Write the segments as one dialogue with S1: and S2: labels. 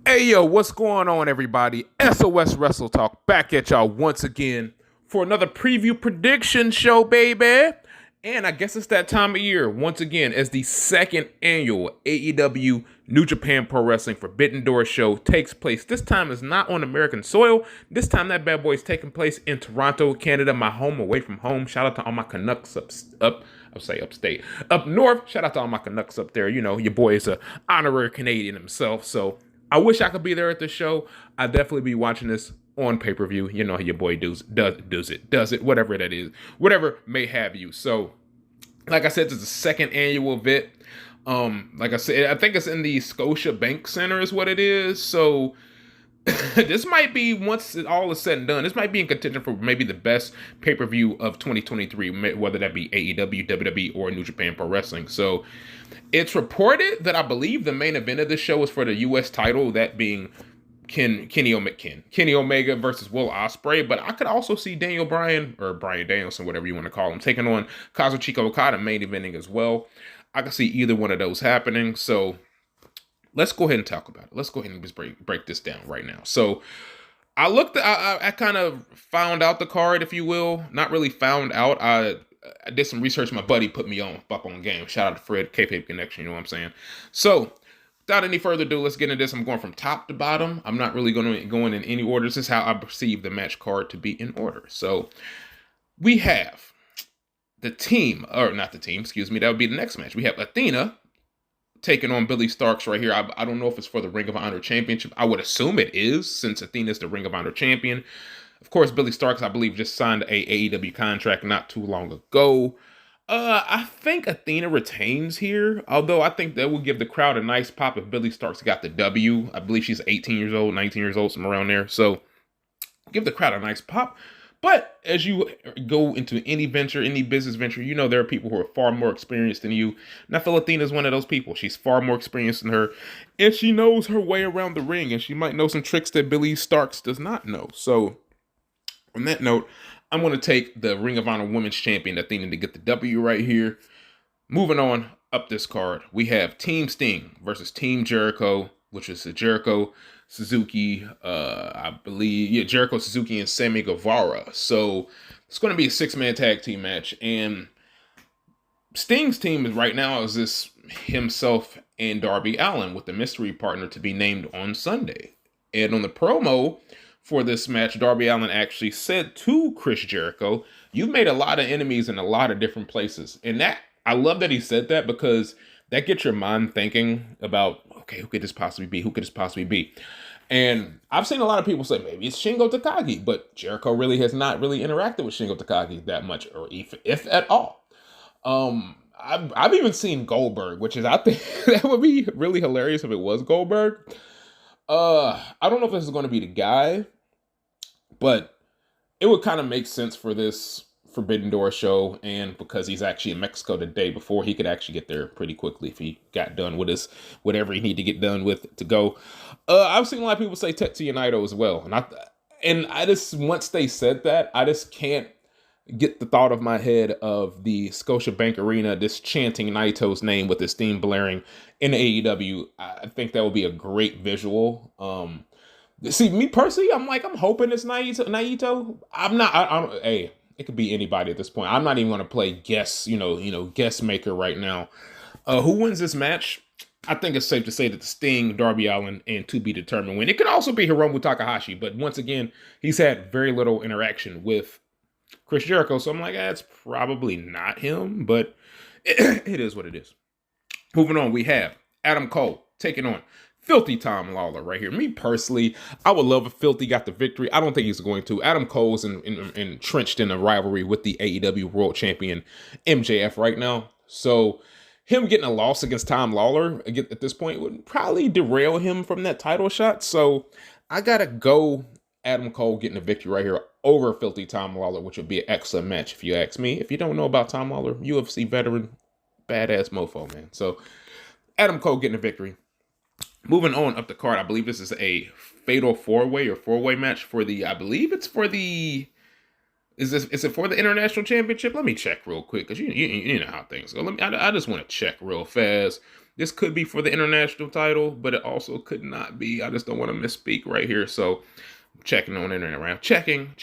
S1: Hey yo, what's going on, everybody? SOS Wrestle Talk back at y'all once again for another preview prediction show, baby. And I guess it's that time of year once again as the second annual AEW New Japan Pro Wrestling Forbidden Door show takes place. This time is not on American soil. This time that bad boy is taking place in Toronto, Canada, my home away from home. Shout out to all my Canucks upstate. Up north, shout out to all my Canucks up there. You know, your boy is an honorary Canadian himself, so I wish I could be there at the show. I'd definitely be watching this on pay-per-view. You know how your boy does it, whatever that is, whatever may have you. So, like I said, this is the second annual event. Like I said, I think it's in the Scotiabank Center is what it is. So, this might be, once it all is said and done, this might be in contention for maybe the best pay-per-view of 2023, whether that be AEW, WWE, or New Japan Pro Wrestling. So, it's reported that I believe the main event of the show is for the U.S. title, that being Kenny Omega versus Will Ospreay. But I could also see Brian Danielson, whatever you want to call him, taking on Kazuchika Okada main eventing as well. I could see either one of those happening. So let's go ahead and talk about it. Let's go ahead and just break this down right now. So I kind of found out the card, if you will. Not really found out. I did some research. My buddy put me up on game. Shout out to Fred, K-Pape Connection, you know what I'm saying? So, without any further ado, let's get into this. I'm going from top to bottom. I'm not really going to go in any order. This is how I perceive the match card to be in order. So, we have the team, or not the team, excuse me, that would be the next match. We have Athena taking on Billy Starks right here. I don't know if it's for the Ring of Honor Championship. I would assume it is, since Athena is the Ring of Honor Champion. Of course, Billy Starks, I believe, just signed a AEW contract not too long ago. I think Athena retains here, although I think that would give the crowd a nice pop if Billy Starks got the W. I believe she's 18 years old, 19 years old, somewhere around there. So, give the crowd a nice pop. But as you go into any venture, any business venture, you know there are people who are far more experienced than you. And I feel Athena is one of those people. She's far more experienced than her, and she knows her way around the ring, and she might know some tricks that Billy Starks does not know. So, on that note, I'm going to take the Ring of Honor Women's Champion Athena to get the W right here. Moving on up this card, we have Team Sting versus Team Jericho, which is Jericho, Suzuki, Jericho, Suzuki, and Sammy Guevara. So it's going to be a 6-man tag team match. And Sting's team is right now is this himself and Darby Allin with the mystery partner to be named on Sunday. And on the promo for this match, Darby Allin actually said to Chris Jericho, "You've made a lot of enemies in a lot of different places." And that, I love that he said that, because that gets your mind thinking about, okay, who could this possibly be? Who could this possibly be? And I've seen a lot of people say maybe it's Shingo Takagi, but Jericho really has not really interacted with Shingo Takagi that much, or if at all. I've even seen Goldberg, which is, I think that would be really hilarious if it was Goldberg. I don't know if this is going to be the guy, but it would kind of make sense for this Forbidden Door show, and because he's actually in Mexico the day before, he could actually get there pretty quickly if he got done with his whatever he need to get done with to go. I've seen a lot of people say Tetsuya Naito as well, and I just, once they said that, I just can't get the thought of my head of the Scotiabank Arena just chanting Naito's name with his theme blaring in AEW. I think that would be a great visual. See, me personally, I'm hoping it's Naito. Hey, it could be anybody at this point. I'm not even going to play guess maker right now. Who wins this match? I think it's safe to say that the Sting, Darby Allin, and to be determined win. It could also be Hiromu Takahashi, but once again, he's had very little interaction with Chris Jericho, so I'm like, it's probably not him, but it is what it is. Moving on, we have Adam Cole taking on Filthy Tom Lawler right here. Me personally, I would love if Filthy got the victory. I don't think he's going to. Adam Cole's entrenched in a rivalry with the AEW World Champion MJF right now. So him getting a loss against Tom Lawler at this point would probably derail him from that title shot. So I got to go Adam Cole getting a victory right here over Filthy Tom Lawler, which would be an excellent match if you ask me. If you don't know about Tom Lawler, UFC veteran, badass mofo, man. So Adam Cole getting a victory. Moving on up the card, I believe this is a fatal four-way match for the, is it for the international championship? Let me check real quick, because you know how things go. I just want to check real fast. This could be for the international title, but it also could not be. I just don't want to misspeak right here. So checking on internet around. Checking.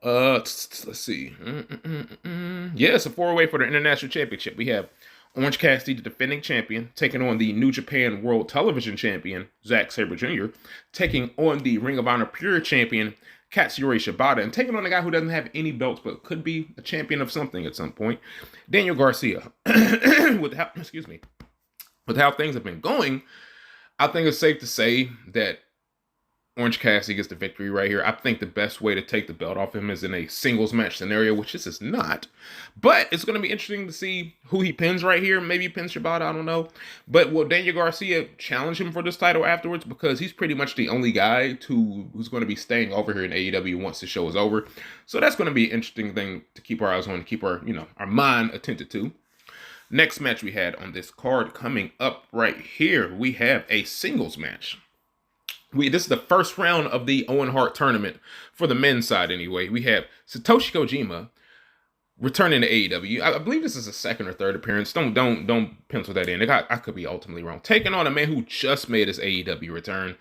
S1: Let's see. Yeah, it's a 4-way for the international championship. We have Orange Cassidy, the defending champion, taking on the New Japan World Television champion, Zack Sabre Jr., taking on the Ring of Honor Pure champion, Katsuyori Shibata, and taking on a guy who doesn't have any belts but could be a champion of something at some point, Daniel Garcia. With how things have been going, I think it's safe to say that Orange Cassidy gets the victory right here. I think the best way to take the belt off him is in a singles match scenario, which this is not. But it's going to be interesting to see who he pins right here. Maybe he pins Shibata, I don't know. But will Daniel Garcia challenge him for this title afterwards? Because he's pretty much the only guy who's going to be staying over here in AEW once the show is over. So that's going to be an interesting thing to keep our eyes on, to keep our mind attentive to. Next match we had on this card coming up right here, we have a singles match. This is the first round of the Owen Hart tournament for the men's side anyway. We have Satoshi Kojima returning to AEW. I believe this is a second or third appearance. Don't pencil that in. I could be ultimately wrong. Taking on a man who just made his AEW return.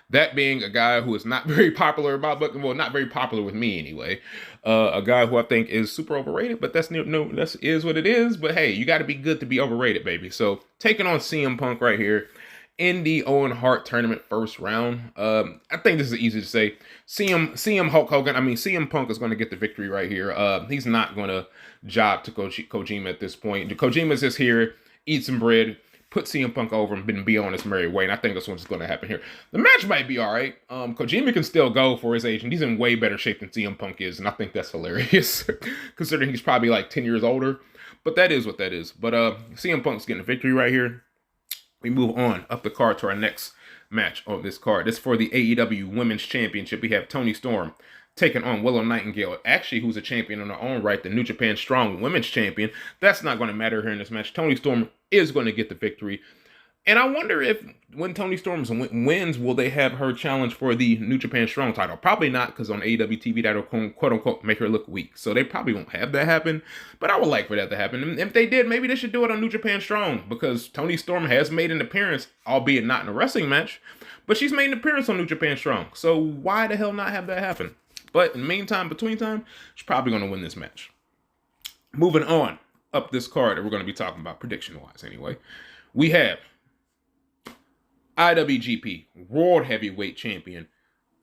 S1: That being a guy who is not very popular not very popular with me anyway. A guy who I think is super overrated, but that's is what it is. But hey, you got to be good to be overrated, baby. So taking on CM Punk right here in the Owen Hart tournament first round. I think this is easy to say. CM Punk is going to get the victory right here. He's not going to job to Kojima at this point. Kojima's just here, eat some bread, put CM Punk over and be on his merry way. And I think that's what's going to happen here. The match might be all right. Kojima can still go for his age, and he's in way better shape than CM Punk is. And I think that's hilarious, considering he's probably like 10 years older. But that is what that is. But CM Punk's getting a victory right here. We move on up the card to our next match on this card. This is for the AEW Women's Championship. We have Toni Storm taking on Willow Nightingale, actually who's a champion in her own right, the New Japan Strong Women's Champion. That's not going to matter here in this match. Toni Storm is going to get the victory. And I wonder if when Toni Storm wins, will they have her challenge for the New Japan Strong title? Probably not, because on AEW TV, that'll quote-unquote make her look weak. So they probably won't have that happen. But I would like for that to happen. And if they did, maybe they should do it on New Japan Strong, because Toni Storm has made an appearance, albeit not in a wrestling match, but she's made an appearance on New Japan Strong. So why the hell not have that happen? But in the meantime, between time, she's probably going to win this match. Moving on up this card that we're going to be talking about, prediction-wise anyway, we have IWGP World Heavyweight Champion.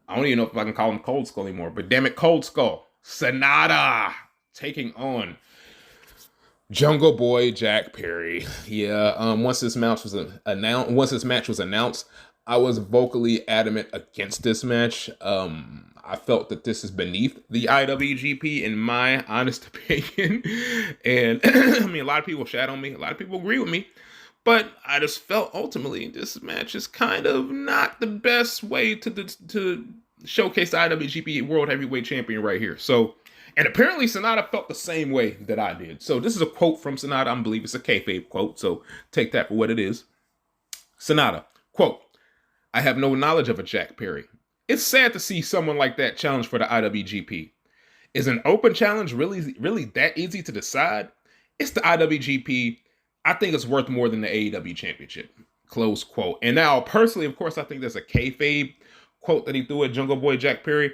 S1: I don't even know if I can call him Cold Skull anymore, but damn it, Cold Skull. SANADA taking on Jungle Boy Jack Perry. Yeah, once this match was announced, I was vocally adamant against this match. I felt that this is beneath the IWGP, in my honest opinion. And I mean, a lot of people shadow me. A lot of people agree with me. But I just felt ultimately this match is kind of not the best way to showcase the IWGP World Heavyweight Champion right here. So, and apparently SANADA felt the same way that I did. So this is a quote from SANADA. I believe it's a kayfabe quote. So take that for what it is. SANADA, quote, "I have no knowledge of a Jack Perry. It's sad to see someone like that challenge for the IWGP. Is an open challenge really that easy to decide? It's the IWGP. I think it's worth more than the AEW Championship." Close quote. And now, personally, of course, I think there's a kayfabe quote that he threw at Jungle Boy Jack Perry.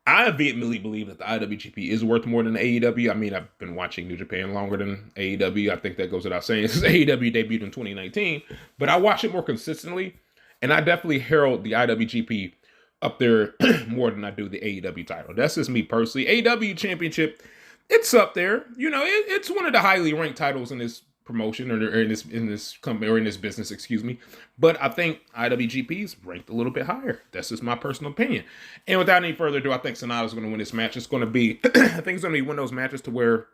S1: I vehemently believe that the IWGP is worth more than the AEW. I mean, I've been watching New Japan longer than AEW. I think that goes without saying. This is AEW debuted in 2019, but I watch it more consistently, and I definitely herald the IWGP up there more than I do the AEW title. That's just me personally. AEW Championship, it's up there. You know, it's one of the highly ranked titles in this promotion or in this company or in this business, excuse me. But I think IWGP is ranked a little bit higher. That's just my personal opinion. And without any further ado, I think SANADA's going to win this match. It's going to be, I think it's going to be one of those matches to where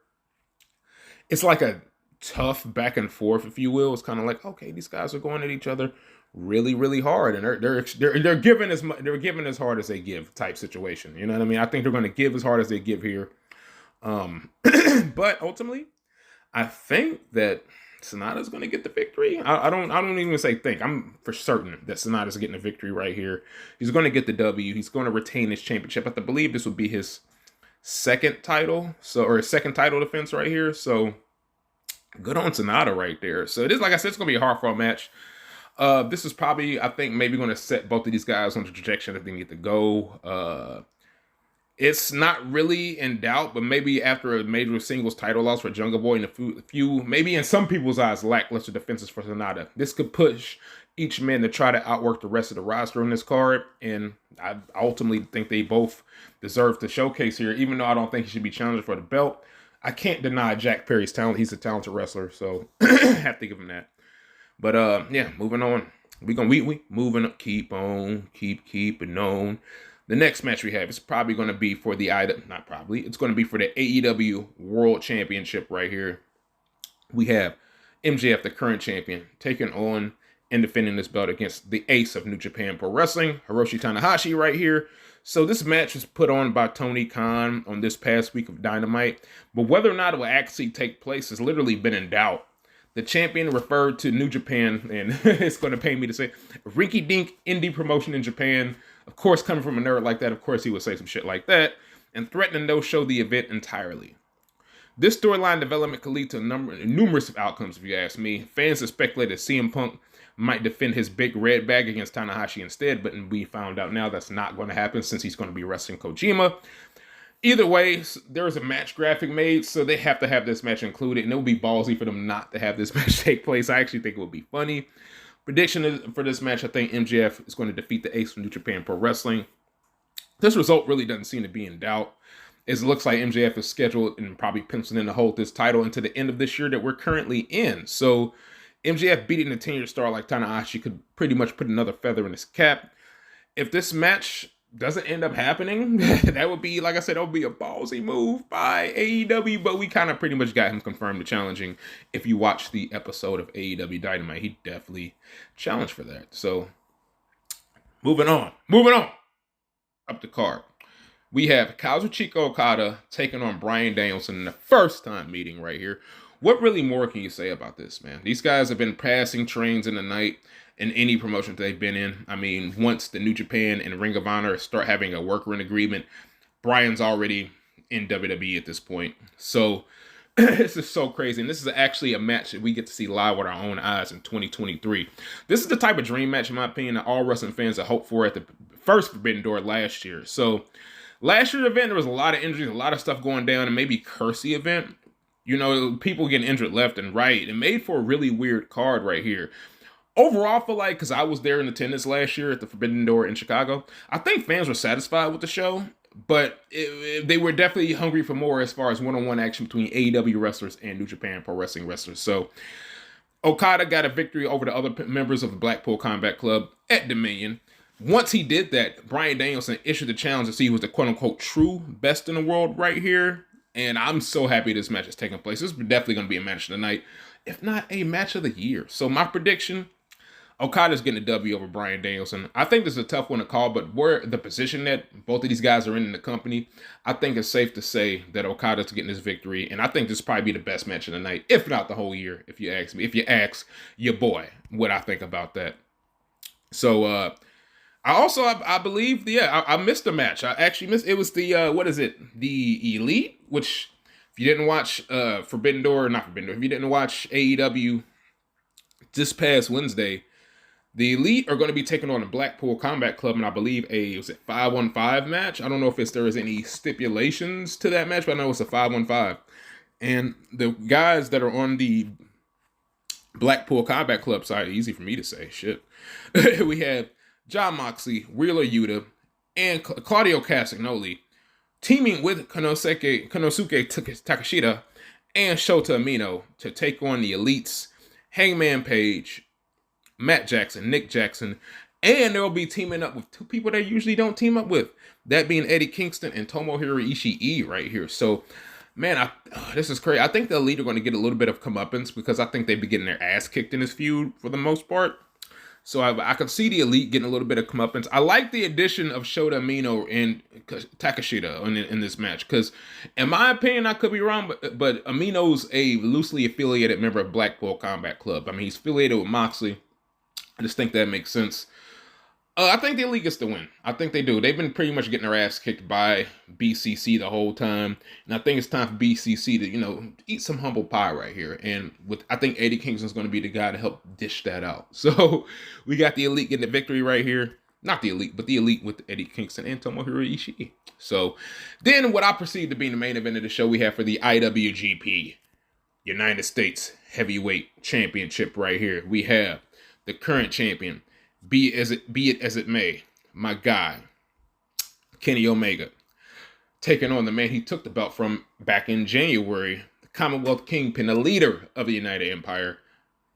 S1: it's like a tough back and forth, if you will. It's kind of like, okay, these guys are going at each other really, really hard, and they're giving as hard as they give type situation. You know what I mean? I think they're going to give as hard as they give here. But ultimately, I think that SANADA's going to get the victory. I don't even say think. I'm for certain that SANADA's getting the victory right here. He's going to get the W. He's going to retain his championship. I believe this would be his second title, or his second title defense right here. So Good on SANADA right there. So it is, like I said, it's going to be a hard-fought match. This is probably, I think, maybe going to set both of these guys on the trajectory that they need to go. It's not really in doubt, but maybe after a major singles title loss for Jungle Boy and a few, maybe in some people's eyes, lackluster defenses for SANADA, this could push each man to try to outwork the rest of the roster on this card. And I ultimately think they both deserve to showcase here, even though I don't think he should be challenging for the belt. I can't deny Jack Perry's talent. He's a talented wrestler, so I have to give him that. But yeah, moving on. We moving up, keeping on. The next match we have is probably going to be for the it's going to be for the AEW World Championship right here. We have MJF, the current champion, taking on and defending this belt against the ace of New Japan Pro Wrestling, Hiroshi Tanahashi right here. So this match was put on by Tony Khan on this past week of Dynamite, but whether or not it will actually take place has literally been in doubt. The champion referred to New Japan, and it's going to pain me to say, rinky-dink indie promotion in Japan. Of course, coming from a nerd like that, of course he would say some shit like that, and threaten to no-show the event entirely. This storyline development could lead to numerous outcomes, if you ask me. Fans have speculated CM Punk might defend his big red bag against Tanahashi instead, but we found out now that's not going to happen since he's going to be wrestling Kojima. Either way, there's a match graphic made, so they have to have this match included, and it would be ballsy for them not to have this match take place. I actually think it would be funny. Prediction for this match, I think MJF is going to defeat the ace from New Japan Pro Wrestling. This result really doesn't seem to be in doubt. It looks like MJF is scheduled and probably penciled in to hold this title into the end of this year that we're currently in. So MJF beating a tenured star like Tanahashi could pretty much put another feather in his cap. If this match doesn't end up happening, that would be, like I said, that would be a ballsy move by AEW, but we kind of pretty much got him confirmed to challenging. If you watch the episode of AEW Dynamite, he definitely challenged for that. So, moving on. Up the card. We have Kazuchika Okada taking on Bryan Danielson in the first time meeting right here. What really more can you say about this, man? These guys have been passing trains in the night in any promotion that they've been in. I mean, once the New Japan and Ring of Honor start having a worker agreement, Bryan's already in WWE at this point. So this is so crazy. And this is actually a match that we get to see live with our own eyes in 2023. This is the type of dream match, in my opinion, that all wrestling fans have hoped for at the first Forbidden Door last year. So last year's event, there was a lot of injuries, a lot of stuff going down, and maybe curse the event. You know, people getting injured left and right. It made for a really weird card right here. Overall, I feel like, because I was there in attendance last year at the Forbidden Door in Chicago, I think fans were satisfied with the show, but they were definitely hungry for more as far as one-on-one action between AEW wrestlers and New Japan Pro Wrestling wrestlers. So Okada got a victory over the other members of the Blackpool Combat Club at Dominion. Once he did that, Bryan Danielson issued the challenge to see who was the quote-unquote true best in the world right here. And I'm so happy this match is taking place. This is definitely going to be a match of the night, if not a match of the year. So my prediction, Okada's getting a W over Bryan Danielson. I think this is a tough one to call, but where the position that both of these guys are in the company, I think it's safe to say that Okada's getting this victory. And I think this will probably be the best match of the night, if not the whole year, if you ask me. If you ask your boy what I think about that. So, I believe, I missed a match. I actually missed, it was the, the Elite, which, if you didn't watch if you didn't watch AEW this past Wednesday, the Elite are going to be taking on the Blackpool Combat Club, and I believe a 5-on-5 match. I don't know if there is any stipulations to that match, but I know it's a 5-on-5. And the guys that are on the Blackpool Combat Club side, easy for me to say, shit. We have Jon Moxley, Wheeler Yuta, and Claudio Castagnoli teaming with Konosuke Takeshita and Shota Umino to take on the Elites, Hangman Page, Matt Jackson, Nick Jackson, and they'll be teaming up with two people they usually don't team up with, that being Eddie Kingston and Tomohiro Ishii right here. So, man, this is crazy. I think the Elite are going to get a little bit of comeuppance because I think they've been getting their ass kicked in this feud for the most part. So I could see the Elite getting a little bit of comeuppance. I like the addition of Shota Umino and Takeshita in this match because, in my opinion, I could be wrong, but Amino's a loosely affiliated member of Blackpool Combat Club. I mean, he's affiliated with Moxley. I just think that makes sense. I think the Elite gets the win. I think they do. They've been pretty much getting their ass kicked by BCC the whole time, and I think it's time for BCC to, eat some humble pie right here. And I think Eddie Kingston's going to be the guy to help dish that out. So we got the Elite getting the victory right here. Not the Elite, but the Elite with Eddie Kingston and Tomohiro Ishii. So then what I perceive to be the main event of the show, we have for the IWGP United States Heavyweight Championship right here. We have the current champion, be it as it may, my guy, Kenny Omega, taking on the man he took the belt from back in January, the Commonwealth Kingpin, the leader of the United Empire,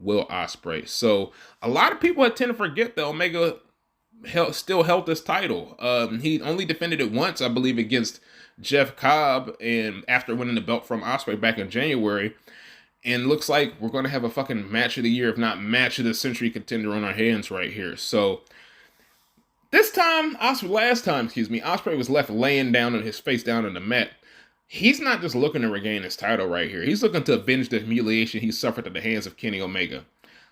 S1: Will Ospreay. So a lot of people tend to forget that Omega still held this title. He only defended it once, I believe, against Jeff Cobb, and after winning the belt from Ospreay back in January. And looks like we're going to have a fucking match of the year, if not match of the century contender on our hands right here. So last time, Ospreay was left laying down on his face down on the mat. He's not just looking to regain his title right here. He's looking to avenge the humiliation he suffered at the hands of Kenny Omega.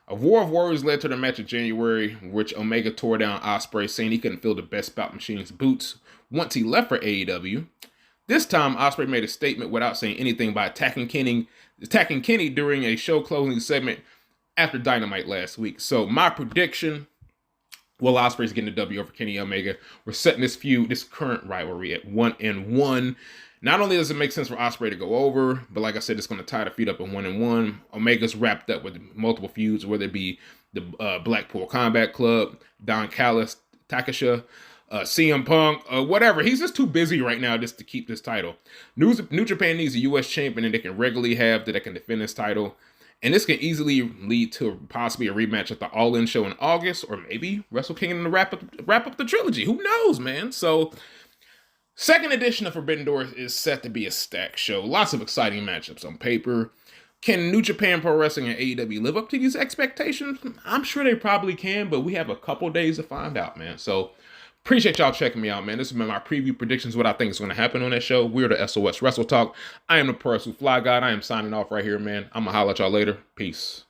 S1: A War of Warriors led to the match of January, which Omega tore down Ospreay, saying he couldn't feel the best bout machine's boots once he left for AEW. This time, Ospreay made a statement without saying anything by attacking Kenny during a show closing segment after Dynamite last week. So my prediction, Will Ospreay's getting the W over Kenny Omega. We're setting this current rivalry at 1-1. Not only does it make sense for Ospreay to go over, but like I said, it's going to tie the feet up in 1-1. Omega's wrapped up with multiple feuds, whether it be the Blackpool Combat Club, Don Callis, Takasha, CM Punk, whatever. He's just too busy right now just to keep this title. New Japan needs a U.S. champion and they can regularly have that can defend this title. And this can easily lead to possibly a rematch at the All-In show in August, or maybe Wrestle Kingdom to wrap up the trilogy. Who knows, man? So, second edition of Forbidden Door is set to be a stacked show. Lots of exciting matchups on paper. Can New Japan Pro Wrestling and AEW live up to these expectations? I'm sure they probably can, but we have a couple days to find out, man. So, appreciate y'all checking me out, man. This has been my preview predictions, what I think is going to happen on that show. We're the SOS Wrestle Talk. I am the Pro Wrestling Fly God. I am signing off right here, man. I'm going to holler at y'all later. Peace.